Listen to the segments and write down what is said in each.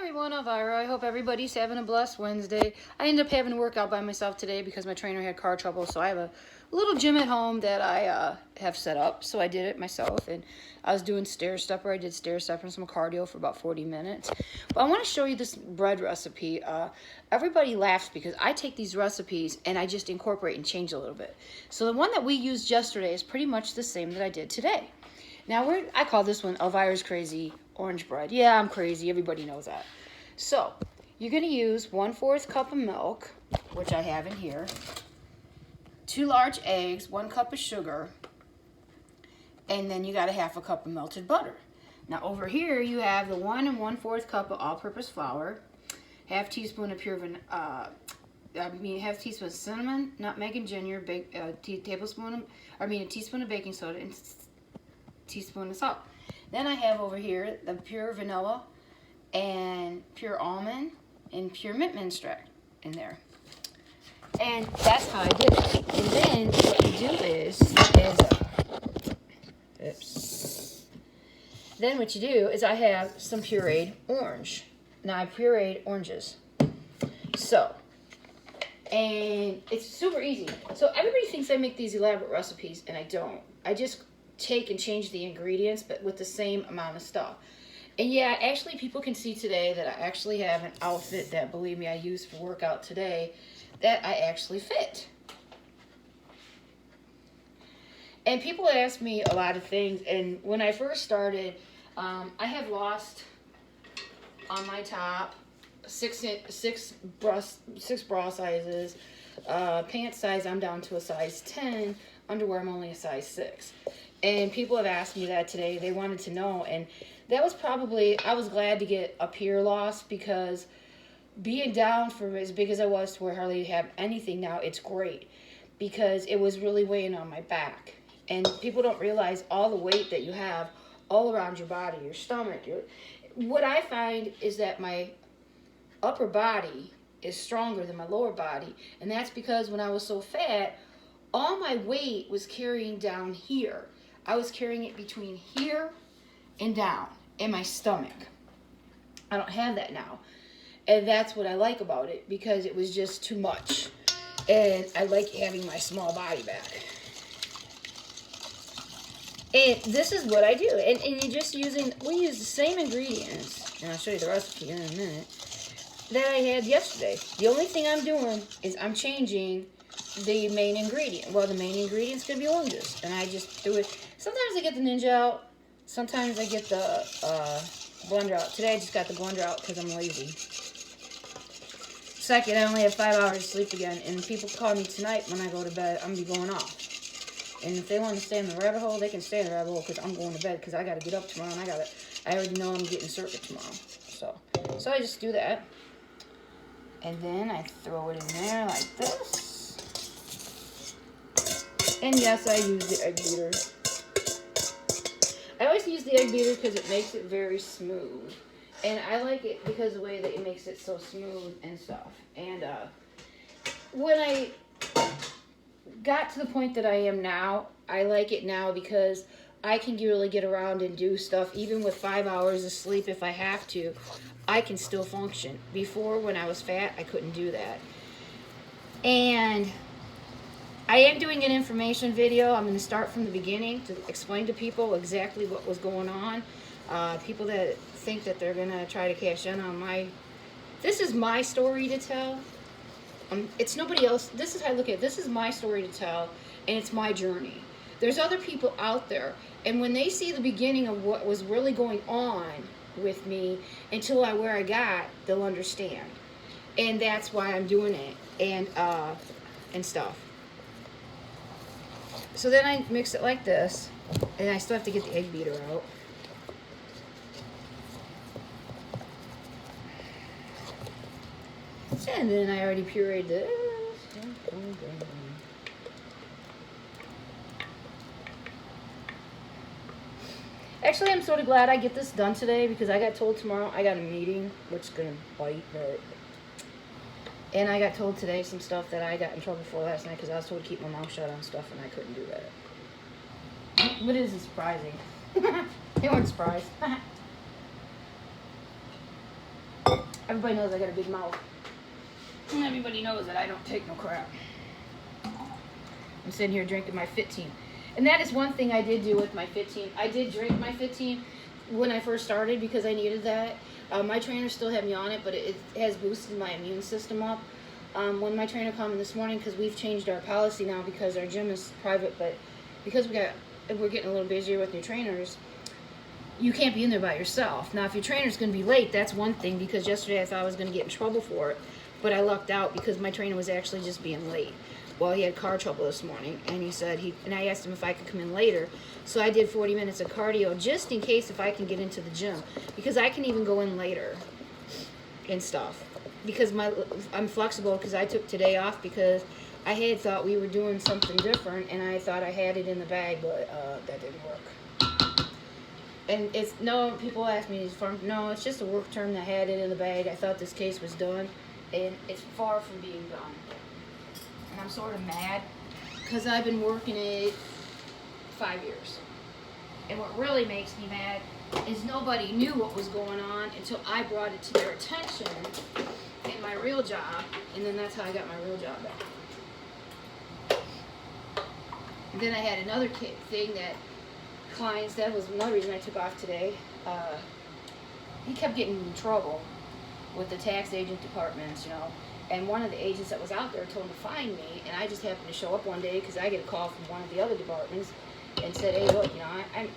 everyone, Elvira. I hope everybody's having a blessed Wednesday. I ended up having to work out by myself today because my trainer had car trouble, so I have a little gym at home that I have set up, so I did it myself, and I was doing stair stepper. I did stair stepper and some cardio for about 40 minutes. But I want to show you this bread recipe. Everybody laughs because I take these recipes and I just incorporate and change a little bit. So the one that we used yesterday is pretty much the same that I did today. Now, I call this one Elvira's Crazy Orange Bread. Yeah, I'm crazy. Everybody knows that. So, you're going to use 1/4 cup of milk, which I have in here, 2 large eggs, 1 cup of sugar, and then you got a 1/2 cup of melted butter. Now, over here, you have the 1 1/4 cup of all-purpose flour, 1/2 teaspoon of half teaspoon of cinnamon, nutmeg, and ginger, a teaspoon of baking soda, and teaspoon of salt. Then I have over here the pure vanilla and pure almond and pure mint extract in there. And that's how I did it. And then what you do then what you do is I have some pureed orange. Now I pureed oranges. So, and it's super easy. So everybody thinks I make these elaborate recipes, and I don't. I just take and change the ingredients, but with the same amount of stuff. And yeah, actually people can see today that I actually have an outfit that, believe me, I used for workout today that I actually fit. And people ask me a lot of things, and when I first started, I have lost on my top six bra sizes, pant size I'm down to a size 10, underwear I'm only a size 6. And people have asked me that today. They wanted to know. And that was probably, I was glad to get up here lost, because being down for as big as I was to where I hardly have anything now, it's great. Because it was really weighing on my back. And people don't realize all the weight that you have all around your body, your stomach. What I find is that my upper body is stronger than my lower body. And that's because when I was so fat, all my weight was carrying down here. I was carrying it between here and down in my stomach. I don't have that now. And that's what I like about it, because it was just too much. And I like having my small body back. And this is what I do. And you're just we use the same ingredients, and I'll show you the recipe in a minute, that I had yesterday. The only thing I'm doing is I'm changing the main ingredient. Well, the main ingredient's going to be oranges, and I just do it. Sometimes I get the Ninja out. Sometimes I get the blender out. Today I just got the blender out because I'm lazy. Second, I only have 5 hours of sleep again, and people call me tonight when I go to bed. I'm going to be going off. And if they want to stay in the rabbit hole, they can stay in the rabbit hole, because I'm going to bed, because I got to get up tomorrow, and I already know I'm getting circuit tomorrow. So I just do that. And then I throw it in there like this. And yes, I use the egg beater. I always use the egg beater because it makes it very smooth. And I like it because of the way that it makes it so smooth and stuff. And when I got to the point that I am now, I like it now because I can really get around and do stuff. Even with 5 hours of sleep, if I have to, I can still function. Before, when I was fat, I couldn't do that. And I am doing an information video. I'm going to start from the beginning to explain to people exactly what was going on. People that think that they're going to try to cash in on this is my story to tell. It's nobody else. This is how I look at it. This is my story to tell, and it's my journey. There's other people out there, and when they see the beginning of what was really going on with me until where I got, they'll understand. And that's why I'm doing it, and stuff. So then I mix it like this, and I still have to get the egg beater out. And then I already pureed this. Actually, I'm sort of glad I get this done today, because I got told tomorrow I got a meeting, which is going to bite, and I got told today some stuff that I got in trouble for last night, because I was told to keep my mouth shut on stuff, and I couldn't do that. But it isn't surprising. They weren't surprised. Everybody knows I got a big mouth. And everybody knows that I don't take no crap. I'm sitting here drinking my 15. And that is one thing I did do with my 15. I did drink my 15 when I first started because I needed that. My trainer still had me on it, but it has boosted my immune system up. When my trainer called me this morning, because we've changed our policy now because our gym is private, but because we're getting a little busier with new trainers, you can't be in there by yourself. Now, if your trainer's going to be late, that's one thing, because yesterday I thought I was going to get in trouble for it, but I lucked out because my trainer was actually just being late. Well, he had car trouble this morning, and he said and I asked him if I could come in later. So I did 40 minutes of cardio just in case if I can get into the gym, because I can even go in later and stuff. Because I'm flexible, because I took today off because I had thought we were doing something different, and I thought I had it in the bag, but that didn't work. And people ask me, no, it's just a work term that had it in the bag. I thought this case was done, and it's far from being done. And I'm sort of mad because I've been working it 5 years. And what really makes me mad is nobody knew what was going on until I brought it to their attention in my real job, and then that's how I got my real job back. And then I had another thing that clients, that was another reason I took off today. He kept getting in trouble with the tax agent departments, and one of the agents that was out there told him to find me, and I just happened to show up one day because I get a call from one of the other departments and said, hey, look,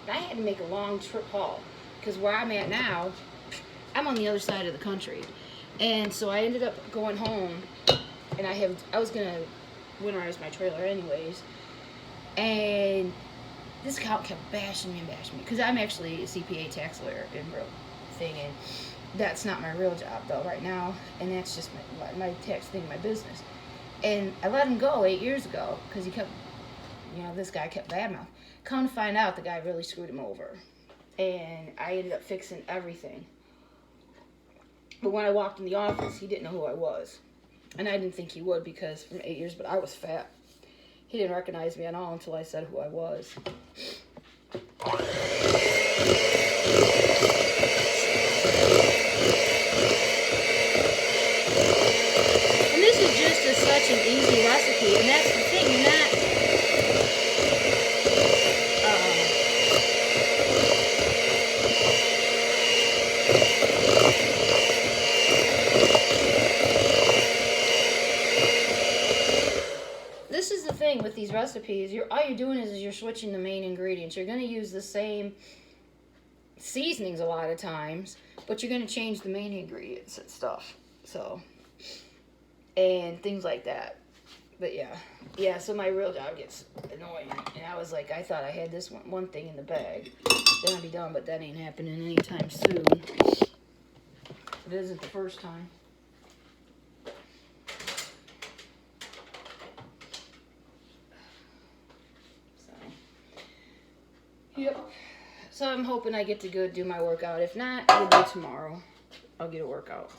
I had to make a long trip haul because where I'm at now, I'm on the other side of the country. And so I ended up going home, and I was going to winterize my trailer anyways, and this cow kept bashing me because I'm actually a CPA tax lawyer in real thing, and that's not my real job though right now, and that's just my tax thing, my business. And I let him go 8 years ago because he kept, this guy kept badmouth. Come to find out, the guy really screwed him over, and I ended up fixing everything. But when I walked in the office, he didn't know who I was, and I didn't think he would because from 8 years, but I was fat. He didn't recognize me at all until I said who I was. And this is just such an easy recipe, and that's the thing, you're not... This is the thing with these recipes, all you're doing is you're switching the main ingredients. You're going to use the same seasonings a lot of times, but you're going to change the main ingredients and stuff. So, and things like that. But yeah, so my real job gets annoying. And I was like, I thought I had this one thing in the bag. Then I'd be done, but that ain't happening anytime soon. It isn't the first time. Yep. So I'm hoping I get to go do my workout. If not, it'll be tomorrow. I'll get a workout.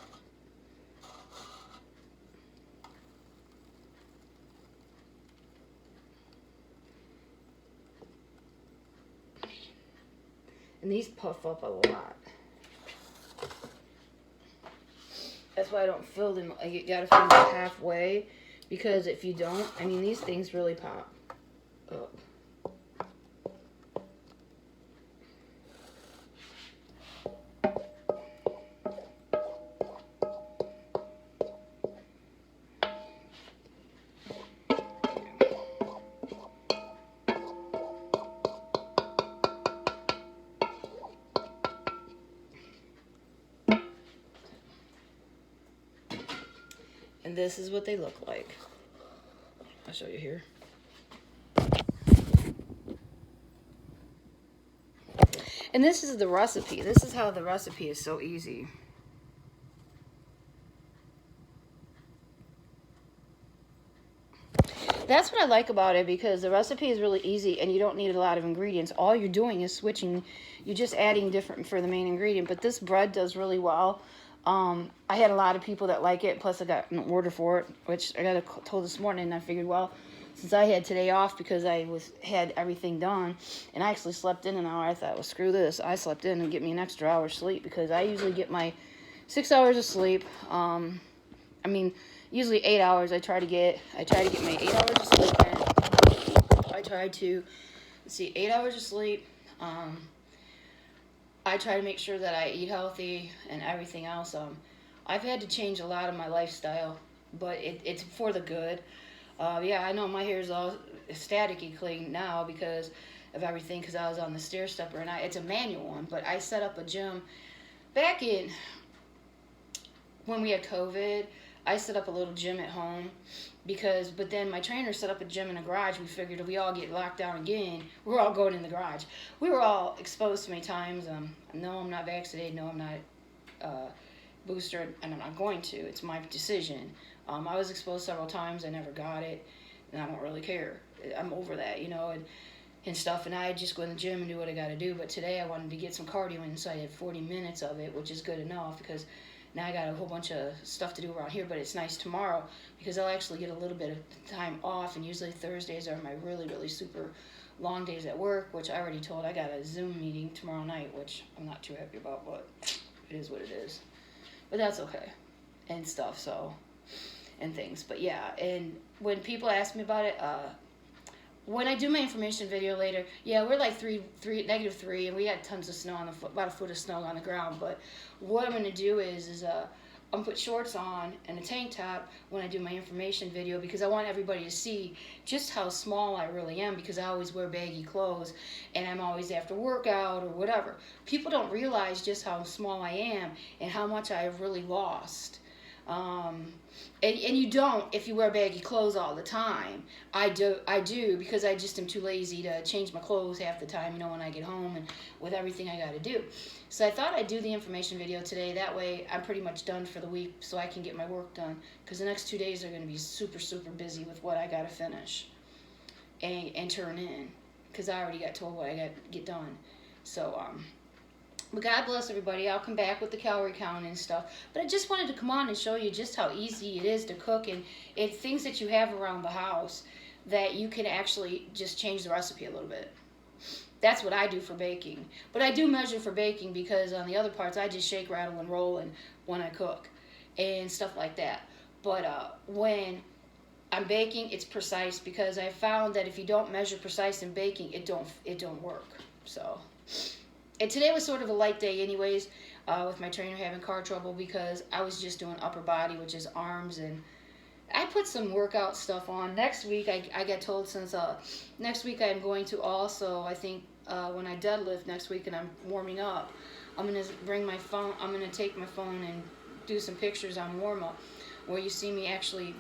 And these puff up a lot. That's why I don't fill them. You gotta fill them halfway, because if you don't, these things really pop up. And this is what they look like. I'll show you here. And this is the recipe. This is how the recipe is so easy. That's what I like about it, because the recipe is really easy and you don't need a lot of ingredients. All you're doing is switching. You're just adding different for the main ingredient. But this bread does really well. I had a lot of people that like it, plus I got an order for it, which I got told this morning, and I figured, well, since I had today off because I had everything done, and I actually slept in an hour, I thought, well, screw this. I slept in and get me an extra hour's sleep, because I usually get my 6 hours of sleep. I mean, usually 8 hours. I try to get my 8 hours of sleep in. I try to, 8 hours of sleep. I try to make sure that I eat healthy and everything else. I've had to change a lot of my lifestyle, but it's for the good. Yeah, I know my hair is all staticky clean now because of everything, because I was on the stair stepper, and it's a manual one, but I set up a gym back in when we had COVID. I set up a little gym at home but then my trainer set up a gym in a garage. We figured if we all get locked down again, we're all going in the garage. We were all exposed so many times. No, I'm not vaccinated. No, I'm not boosted, and I'm not going to. It's my decision. I was exposed several times. I never got it, and I don't really care. I'm over that, and stuff, and I just go in the gym and do what I got to do. But today I wanted to get some cardio in, so I did 40 minutes of it, which is good enough because now I got a whole bunch of stuff to do around here. But it's nice tomorrow because I'll actually get a little bit of time off, and usually Thursdays are my really, really super long days at work, which I already told I got a Zoom meeting tomorrow night, which I'm not too happy about, but it is what it is. But that's okay, and stuff, so, and things. But yeah, and when people ask me about it, when I do my information video later, yeah, we're like -3, and we had tons of snow about a foot of snow on the ground. But what I'm gonna do is I'm gonna put shorts on and a tank top when I do my information video, because I want everybody to see just how small I really am, because I always wear baggy clothes and I'm always after workout or whatever. People don't realize just how small I am and how much I have really lost. And you don't if you wear baggy clothes all the time. I do because I just am too lazy to change my clothes half the time, when I get home and with everything I got to do. So I thought I'd do the information video today. That way I'm pretty much done for the week, so I can get my work done, because the next 2 days are going to be super, super busy with what I got to finish and turn in, because I already got told what I got to get done. So, but God bless everybody. I'll come back with the calorie count and stuff. But I just wanted to come on and show you just how easy it is to cook, and things that you have around the house that you can actually just change the recipe a little bit. That's what I do for baking. But I do measure for baking, because on the other parts I just shake, rattle, and roll and when I cook and stuff like that. But when I'm baking, it's precise, because I found that if you don't measure precise in baking, it don't work. So. And today was sort of a light day anyways, with my trainer having car trouble, because I was just doing upper body, which is arms, and I put some workout stuff on. Next week, I got told since next week I'm going to also, I think, when I deadlift next week and I'm warming up, I'm going to bring my phone, I'm going to take my phone and do some pictures on warm-up, where you see me actually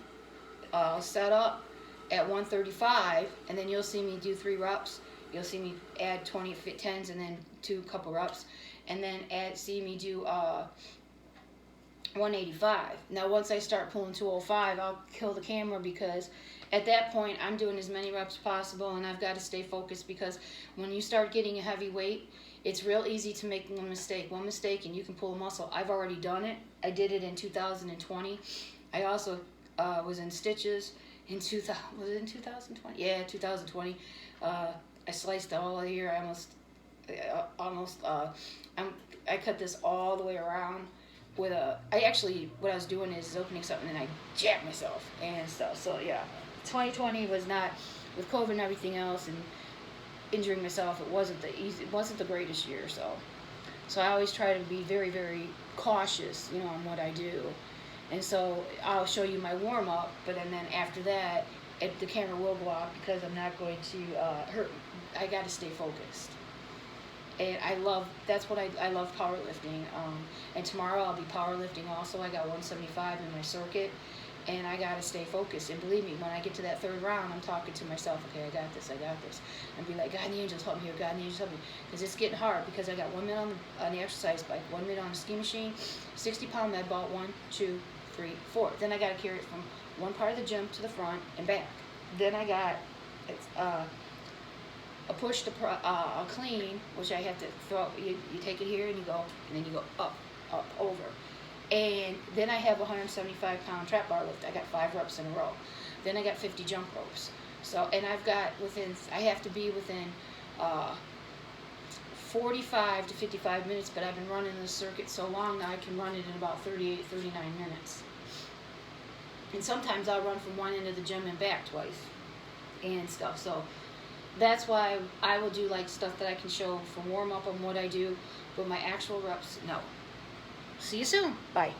set up at 135, and then you'll see me do 3 reps. You'll see me add 20 fit 10s and then 2 couple reps, and then see me do 185. Now once I start pulling 205, I'll kill the camera, because at that point I'm doing as many reps possible, and I've got to stay focused, because when you start getting a heavy weight, it's real easy to make one mistake and you can pull a muscle. I've already done it. I did it in 2020. I also was in stitches in 2020? Yeah, 2020. I sliced all of here. I cut this all the way around with what I was doing is opening something and I jabbed myself and stuff. So yeah, 2020 was not, with COVID and everything else and injuring myself, it wasn't the greatest year. So I always try to be very, very cautious, on what I do. And so I'll show you my warm up, but then after that, the camera will go off, because I'm not going to hurt. I got to stay focused. And that's what I love powerlifting. And tomorrow I'll be powerlifting also. I got 175 in my circuit, and I got to stay focused. And believe me, when I get to that 3rd round, I'm talking to myself, okay, I got this. And be like, God and the angels help me here, God and the angels help me. Because it's getting hard, because I got 1 minute on the exercise bike, 1 minute on the ski machine, 60-pound med ball, 1, 2, 3, 4. Then I got to carry it from one part of the gym to the front and back. Then I got a push to a clean, which I have to throw. You take it here and you go, and then you go up, over. And then I have a 175-pound trap bar lift. I got 5 reps in a row. Then I got 50 jump ropes. So, and I've got I have to be within 45 to 55 minutes, but I've been running this circuit so long now I can run it in about 38, 39 minutes. And sometimes I'll run from one end of the gym and back twice and stuff. So that's why I will do like stuff that I can show for warm up on what I do, but my actual reps, no. See you soon. Bye.